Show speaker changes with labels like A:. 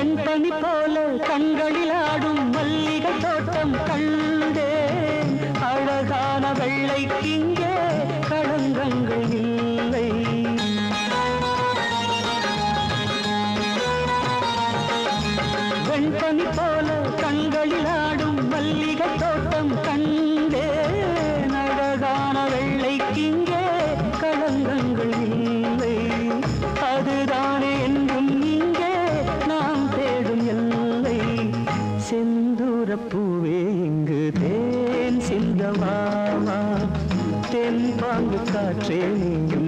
A: வெண்பனி போல கண்களில் ஆடும் மல்லிகை தோட்டம் கண்டேன். அழகான வெள்ளைக்கிங்கே களங்கங்கள் இல்லை. வெண்பனி போல கண்களில் ஆடும் மல்லிகை தோட்டம் கண்டேன். அழகான வெள்ளைக்கிங்கே களங்கங்கள் இல்லை. அதுதானே என்றும் இங்கே நாம் தேடும் எல்லை. செந்தூரப்பூவே இங்கு தேன் சிந்தமாமா, தென் பாங்கு காற்றே நீங்கும்